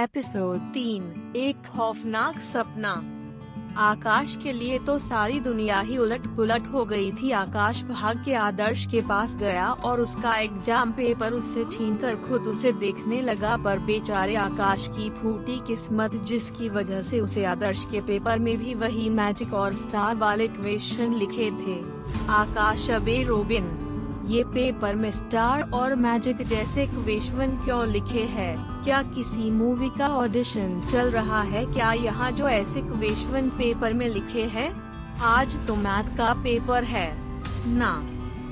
Episode 3, एक खौफनाक सपना। आकाश के लिए तो सारी दुनिया ही उलट पुलट हो गई थी। आकाश भाग के आदर्श के पास गया और उसका एग्जाम पेपर उससे छीनकर खुद उसे देखने लगा, पर बेचारे आकाश की फूटी किस्मत, जिसकी वजह से उसे आदर्श के पेपर में भी वही मैजिक और स्टार वाले क्वेश्चन लिखे थे। आकाश अबे रोबिन, ये पेपर में स्टार और मैजिक जैसे क्वेश्चन क्यों लिखे हैं? क्या किसी मूवी का ऑडिशन चल रहा है क्या यहाँ जो ऐसे क्वेश्चन पेपर में लिखे हैं? आज तो मैथ का पेपर है ना।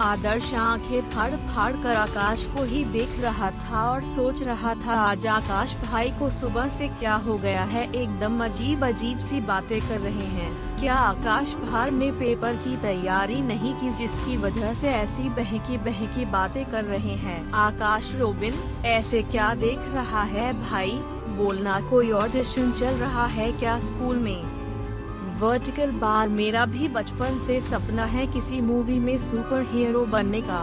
आदर्श आंखें फाड़ फाड़ कर आकाश को ही देख रहा था और सोच रहा था, आज आकाश भाई को सुबह से क्या हो गया है, एकदम अजीब अजीब सी बातें कर रहे हैं। क्या आकाश भाई ने पेपर की तैयारी नहीं की जिसकी वजह से ऐसी बहकी बहकी बातें कर रहे हैं? आकाश रोबिन, ऐसे क्या देख रहा है भाई, बोलना। कोई ऑडिशन चल रहा है क्या स्कूल में? वर्टिकल बार, मेरा भी बचपन से सपना है किसी मूवी में सुपर हीरो बनने का।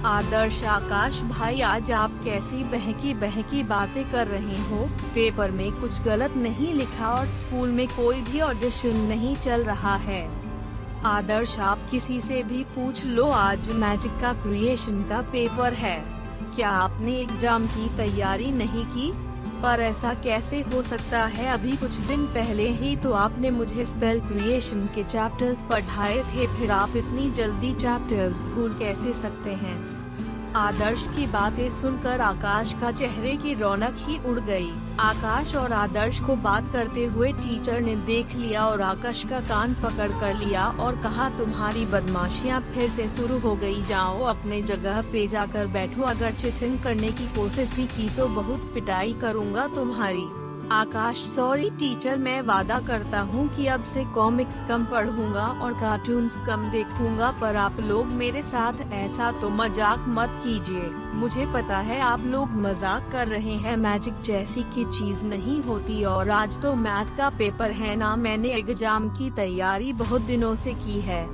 आदर्श, आकाश भाई आज आप कैसी बहकी बहकी बातें कर रहे हो? पेपर में कुछ गलत नहीं लिखा और स्कूल में कोई भी ऑडिशन नहीं चल रहा है। आदर्श, आप किसी से भी पूछ लो, आज मैजिक का क्रिएशन का पेपर है। क्या आपने एग्जाम की तैयारी नहीं की? पर ऐसा कैसे हो सकता है, अभी कुछ दिन पहले ही तो आपने मुझे स्पेल क्रिएशन के चैप्टर्स पढ़ाए थे, फिर आप इतनी जल्दी चैप्टर्स भूल कैसे सकते हैं? आदर्श की बातें सुनकर आकाश का चेहरे की रौनक ही उड़ गई। आकाश और आदर्श को बात करते हुए टीचर ने देख लिया और आकाश का कान पकड़ कर लिया और कहा, तुम्हारी बदमाशियां फिर से शुरू हो गई, जाओ अपने जगह पे जाकर बैठो, अगर चिटिंग करने की कोशिश भी की तो बहुत पिटाई करूंगा तुम्हारी। आकाश, सॉरी टीचर, मैं वादा करता हूँ कि अब से कॉमिक्स कम पढ़ूंगा और कार्टून्स कम देखूंगा, पर आप लोग मेरे साथ ऐसा तो मजाक मत कीजिए। मुझे पता है आप लोग मजाक कर रहे हैं, मैजिक जैसी की चीज नहीं होती, और आज तो मैथ का पेपर है ना, मैंने एग्जाम की तैयारी बहुत दिनों से की है।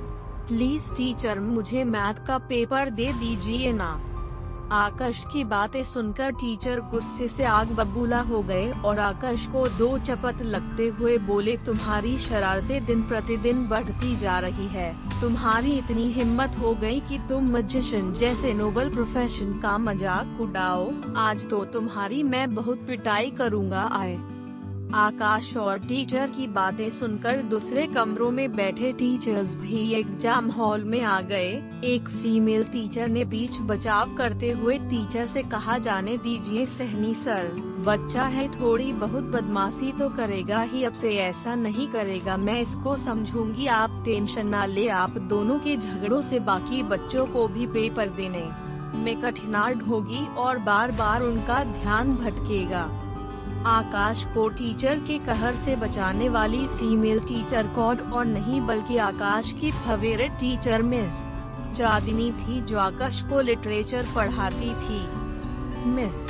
प्लीज टीचर, मुझे मैथ का पेपर दे दीजिए ना। आकाश की बातें सुनकर टीचर गुस्से से आग बबूला हो गए और आकाश को दो चपत लगते हुए बोले, तुम्हारी शरारतें दिन प्रतिदिन बढ़ती जा रही है। तुम्हारी इतनी हिम्मत हो गई कि तुम मैजिशियन जैसे नोबल प्रोफेशन का मजाक उड़ाओ, आज तो तुम्हारी मैं बहुत पिटाई करूँगा। आए। आकाश और टीचर की बातें सुनकर दूसरे कमरों में बैठे टीचर्स भी एग्जाम हॉल में आ गए। एक फीमेल टीचर ने बीच बचाव करते हुए टीचर से कहा, जाने दीजिए सहनी सर, बच्चा है, थोड़ी बहुत बदमाशी तो करेगा ही, अब से ऐसा नहीं करेगा, मैं इसको समझूंगी, आप टेंशन ना ले। आप दोनों के झगड़ों से बाकी बच्चों को भी पेपर देने में कठिनाई होगी और बार बार उनका ध्यान भटकेगा। आकाश को टीचर के कहर से बचाने वाली फीमेल टीचर कौन और नहीं बल्कि आकाश की फेवरेट टीचर मिस चांदनी थी, जो आकाश को लिटरेचर पढ़ाती थी। मिस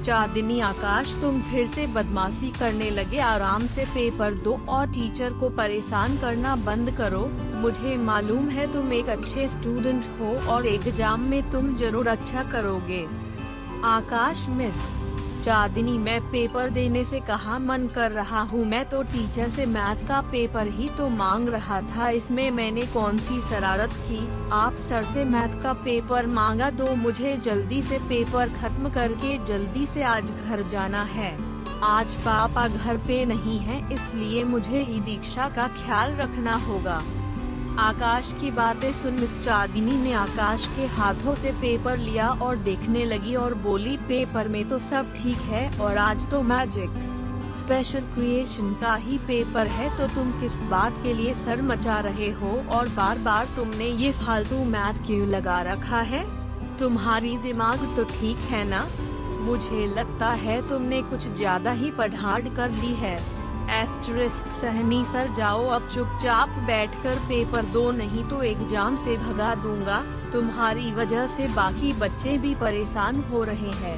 चांदनी, आकाश तुम फिर से बदमाशी करने लगे, आराम से पेपर दो और टीचर को परेशान करना बंद करो। मुझे मालूम है तुम एक अच्छे स्टूडेंट हो और एग्जाम में तुम जरूर अच्छा करोगे। आकाश, मिस चांदनी, मैं पेपर देने से कहाँ मन कर रहा हूँ, मैं तो टीचर से मैथ का पेपर ही तो मांग रहा था, इसमें मैंने कौन सी शरारत की? आप सर से मैथ का पेपर मांगा तो मुझे जल्दी से पेपर खत्म करके जल्दी से आज घर जाना है। आज पापा घर पे नहीं है, इसलिए मुझे ही दीक्षा का ख्याल रखना होगा। आकाश की बातें सुन मिस चांदनी ने आकाश के हाथों से पेपर लिया और देखने लगी और बोली, पेपर में तो सब ठीक है और आज तो मैजिक स्पेशल क्रिएशन का ही पेपर है, तो तुम किस बात के लिए सर मचा रहे हो और बार बार तुमने ये फालतू मैथ क्यों लगा रखा है? तुम्हारी दिमाग तो ठीक है ना? मुझे लगता है तुमने कुछ ज्यादा ही पढ़ाई कर ली है। एस्टरिस्क, सहनी सर, जाओ अब चुपचाप बैठकर पेपर दो, नहीं तो एग्जाम से भगा दूंगा। तुम्हारी वजह से बाकी बच्चे भी परेशान हो रहे हैं।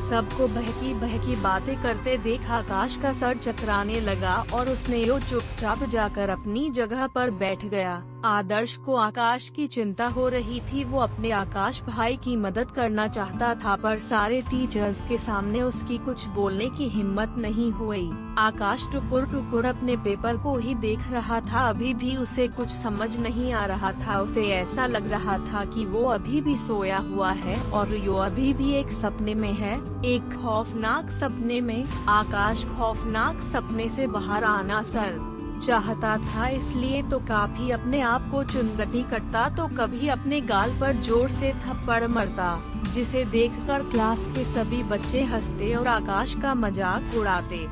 सबको बहकी बहकी बातें करते देख आकाश का सर चकराने लगा और उसने यो चुपचाप जाकर अपनी जगह पर बैठ गया। आदर्श को आकाश की चिंता हो रही थी। वो अपने आकाश भाई की मदद करना चाहता था, पर सारे टीचर्स के सामने उसकी कुछ बोलने की हिम्मत नहीं हुई। आकाश टुकुर टुकुर अपने पेपर को ही देख रहा था। अभी भी उसे कुछ समझ नहीं आ रहा था। उसे ऐसा लग रहा था कि वो अभी भी सोया हुआ है और यो अभी भी एक सपने में है, एक खौफनाक सपने में। आकाश खौफनाक सपने से बाहर आना चाहता था, इसलिए तो काफी अपने आप को चुनगटी करता, तो कभी अपने गाल पर जोर से थप्पड़ मारता, जिसे देखकर क्लास के सभी बच्चे हंसते और आकाश का मजाक उड़ाते।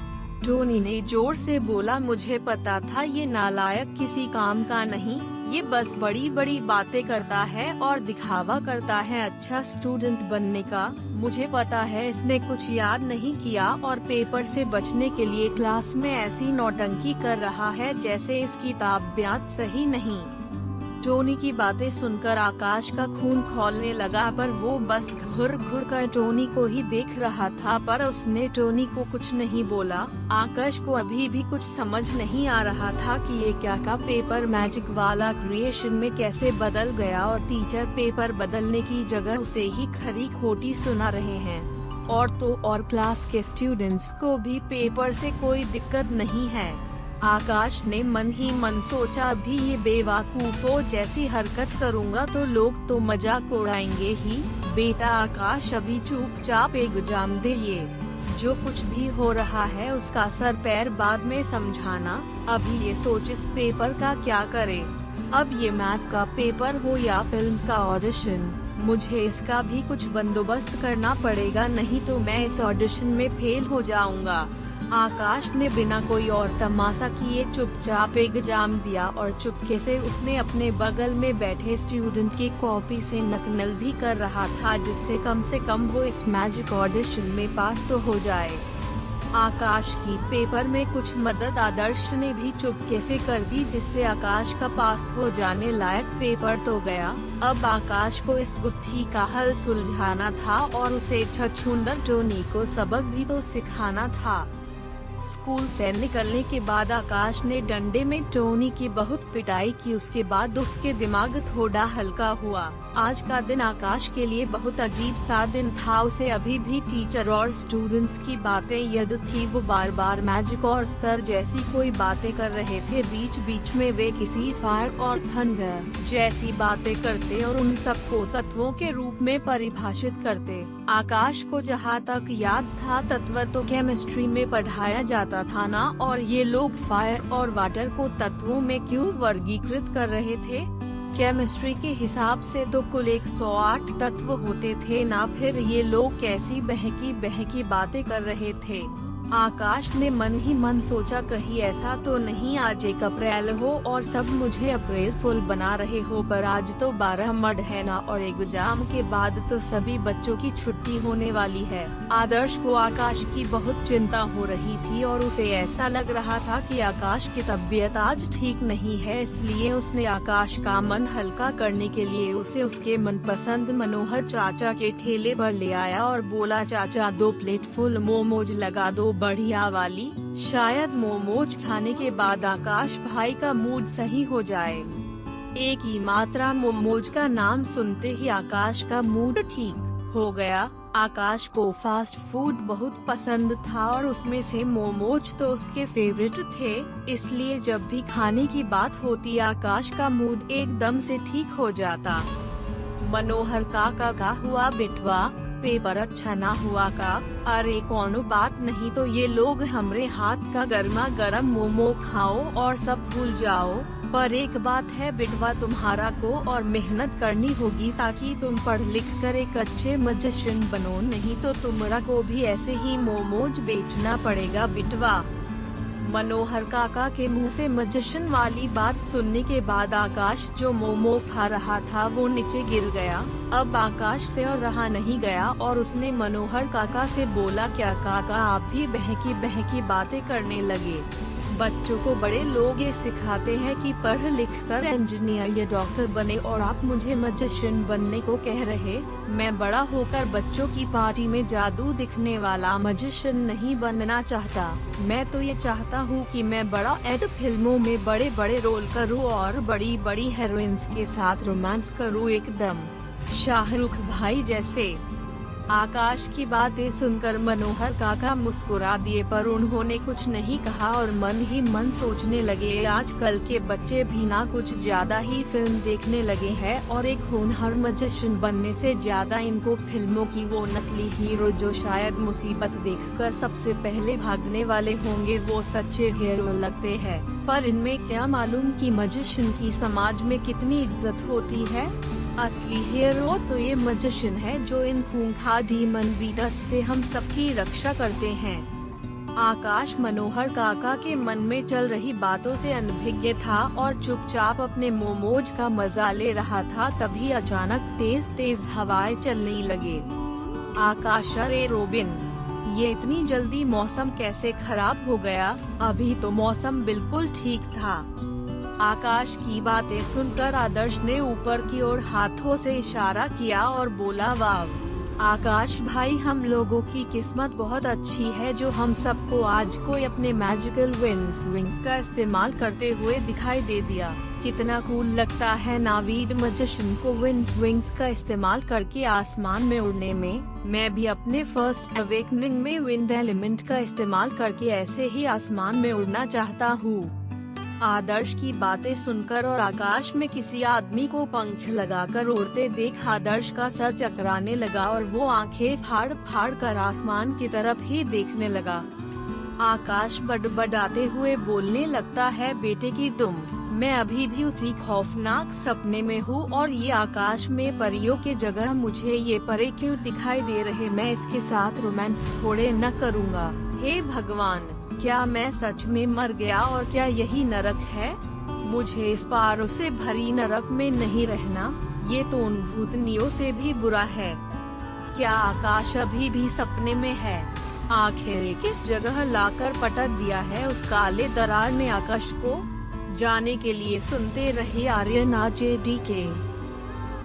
टोनी ने जोर से बोला, मुझे पता था ये नालायक किसी काम का नहीं, ये बस बड़ी बड़ी बातें करता है और दिखावा करता है अच्छा स्टूडेंट बनने का। मुझे पता है इसने कुछ याद नहीं किया और पेपर से बचने के लिए क्लास में ऐसी नौटंकी कर रहा है जैसे इसकी ताबियत सही नहीं। टोनी की बातें सुनकर आकाश का खून खौलने लगा, पर वो बस घुर घुर कर टोनी को ही देख रहा था, पर उसने टोनी को कुछ नहीं बोला। आकाश को अभी भी कुछ समझ नहीं आ रहा था कि ये क्या का पेपर मैजिक वाला क्रिएशन में कैसे बदल गया और टीचर पेपर बदलने की जगह उसे ही खरी खोटी सुना रहे हैं। और तो और क्लास के स्टूडेंट्स को भी पेपर से कोई दिक्कत नहीं है। आकाश ने मन ही मन सोचा, अभी ये बेवकूफों जैसी हरकत करूँगा तो लोग तो मजाक उड़ाएंगे ही। बेटा आकाश, अभी चुपचाप एग्जाम दे, ये जो कुछ भी हो रहा है उसका सर पैर बाद में समझाना। अभी ये सोच इस पेपर का क्या करे। अब ये मैथ का पेपर हो या फिल्म का ऑडिशन, मुझे इसका भी कुछ बंदोबस्त करना पड़ेगा, नहीं तो मैं इस ऑडिशन में फेल हो जाऊंगा। आकाश ने बिना कोई और तमाशा किए चुपचाप एग्जाम दिया और चुपके से उसने अपने बगल में बैठे स्टूडेंट की कॉपी से नकल भी कर रहा था, जिससे कम से कम वो इस मैजिक ऑडिशन में पास तो हो जाए। आकाश की पेपर में कुछ मदद आदर्श ने भी चुपके से कर दी, जिससे आकाश का पास हो जाने लायक पेपर तो गया। अब आकाश को इस गुत्थी का हल सुलझाना था और उसे छछूंदर टोनी को सबक भी तो सिखाना था। स्कूल से निकलने के बाद आकाश ने डंडे में टोनी की बहुत पिटाई की। उसके बाद उसके दिमाग थोड़ा हल्का हुआ। आज का दिन आकाश के लिए बहुत अजीब सा दिन था। उसे अभी भी टीचर और स्टूडेंट्स की बातें याद थी। वो बार बार मैजिक और स्तर जैसी कोई बातें कर रहे थे। बीच बीच में वे किसी फायर और थंडर जैसी बातें करते और उन सबको तत्वों के रूप में परिभाषित करते। आकाश को जहाँ तक याद था, तत्व तो केमिस्ट्री में पढ़ाया जाता था ना, और ये लोग फायर और वाटर को तत्वों में क्यों वर्गीकृत कर रहे थे। केमिस्ट्री के हिसाब से तो कुल 108 तत्व होते थे ना, फिर ये लोग कैसी बहकी बातें कर रहे थे। आकाश ने मन ही मन सोचा, कहीं ऐसा तो नहीं आज 1 अप्रैल हो और सब मुझे अप्रैल फुल बना रहे हो, पर आज तो 12 मई है ना, और एग्जाम के बाद तो सभी बच्चों की छुट्टी होने वाली है। आदर्श को आकाश की बहुत चिंता हो रही थी और उसे ऐसा लग रहा था कि आकाश की तबीयत आज ठीक नहीं है, इसलिए उसने आकाश का मन हल्का करने के लिए उसे उसके मनपसंद मनोहर चाचा के ठेले पर ले आया और बोला, चाचा 2 प्लेट फुल मोमोज लगा दो, बढ़िया वाली। शायद मोमोज खाने के बाद आकाश भाई का मूड सही हो जाए। एक ही मात्रा मोमोज का नाम सुनते ही आकाश का मूड ठीक हो गया। आकाश को फास्ट फूड बहुत पसंद था और उसमें से मोमोज तो उसके फेवरेट थे, इसलिए जब भी खाने की बात होती आकाश का मूड एकदम से ठीक हो जाता। मनोहर काका का हुआ बेटवा, पेपर अच्छा ना हुआ का? अरे कोनो बात नहीं, तो ये लोग हमरे हाथ का गर्मा गर्म मोमो खाओ और सब भूल जाओ। पर एक बात है बेटवा, तुम्हारा को और मेहनत करनी होगी ताकि तुम पढ़ लिख कर एक अच्छे मैजिशियन बनो, नहीं तो तुम्हारा को भी ऐसे ही मोमोज बेचना पड़ेगा बेटवा। मनोहर काका के मुंह से मैजिशियन वाली बात सुनने के बाद आकाश जो मोमो खा रहा था वो नीचे गिर गया। अब आकाश से और रहा नहीं गया और उसने मनोहर काका से बोला, क्या काका आप भी बहकी बहकी बातें करने लगे? बच्चों को बड़े लोग ये सिखाते हैं कि पढ़ लिख कर इंजीनियर या डॉक्टर बने, और आप मुझे मैजिशियन बनने को कह रहे। मैं बड़ा होकर बच्चों की पार्टी में जादू दिखने वाला मैजिशियन नहीं बनना चाहता। मैं तो ये चाहता हूँ कि मैं बड़ा एड फिल्मों में बड़े बड़े रोल करूँ और बड़ी बड़ी हीरोइंस के साथ रोमांस करूँ, एकदम शाहरुख भाई जैसे। आकाश की बातें सुनकर मनोहर काका मुस्कुरा दिए, पर उन्होंने कुछ नहीं कहा और मन ही मन सोचने लगे, आजकल के बच्चे भी ना कुछ ज्यादा ही फिल्म देखने लगे हैं, और एक होनहार मैजिशियन बनने से ज्यादा इनको फिल्मों की वो नकली हीरो जो शायद मुसीबत देखकर सबसे पहले भागने वाले होंगे, वो सच्चे हीरो लगते हैं। पर इनमें क्या मालूम कि मैजिशियन की समाज में कितनी इज्जत होती है। असली हीरो तो ये मैजिशियन है जो इन खूंखार डीमन बीटर्स से हम सबकी रक्षा करते हैं। आकाश मनोहर काका के मन में चल रही बातों से अनभिज्ञ था और चुपचाप अपने मोमोज का मजा ले रहा था। तभी अचानक तेज तेज हवाएं चलने लगे। आकाश, अरे रोबिन, ये इतनी जल्दी मौसम कैसे खराब हो गया? अभी तो मौसम बिल्कुल ठीक था। आकाश की बातें सुनकर आदर्श ने ऊपर की ओर हाथों से इशारा किया और बोला, वाह आकाश भाई, हम लोगों की किस्मत बहुत अच्छी है जो हम सबको आज कोई अपने मैजिकल विंग्स का इस्तेमाल करते हुए दिखाई दे दिया। कितना कूल लगता है नावीड मैजिशियन को विंग्स का इस्तेमाल करके आसमान में उड़ने में। मैं भी अपने फर्स्ट अवेकनिंग में विंड एलिमेंट का इस्तेमाल करके ऐसे ही आसमान में उड़ना चाहता हूँ। आदर्श की बातें सुनकर और आकाश में किसी आदमी को पंख लगाकर उड़ते देख आदर्श का सर चकराने लगा और वो आंखें फाड़ फाड़ कर आसमान की तरफ ही देखने लगा। आकाश बड़बड़ाते हुए बोलने लगता है, बेटे की तुम, मैं अभी भी उसी खौफनाक सपने में हूँ और ये आकाश में परियों के जगह मुझे ये परे क्यों दिखाई दे रहे। मैं इसके साथ रोमांस थोड़े न करूँगा। हे भगवान, क्या मैं सच में मर गया और क्या यही नरक है? मुझे इस पारों से भरी नरक में नहीं रहना, ये तो उन भूतनियों से भी बुरा है। क्या आकाश अभी भी सपने में है? आखिर किस जगह लाकर पटक दिया है उस काले दरार ने आकाश को? जाने के लिए सुनते रहे आर्यन AJD के।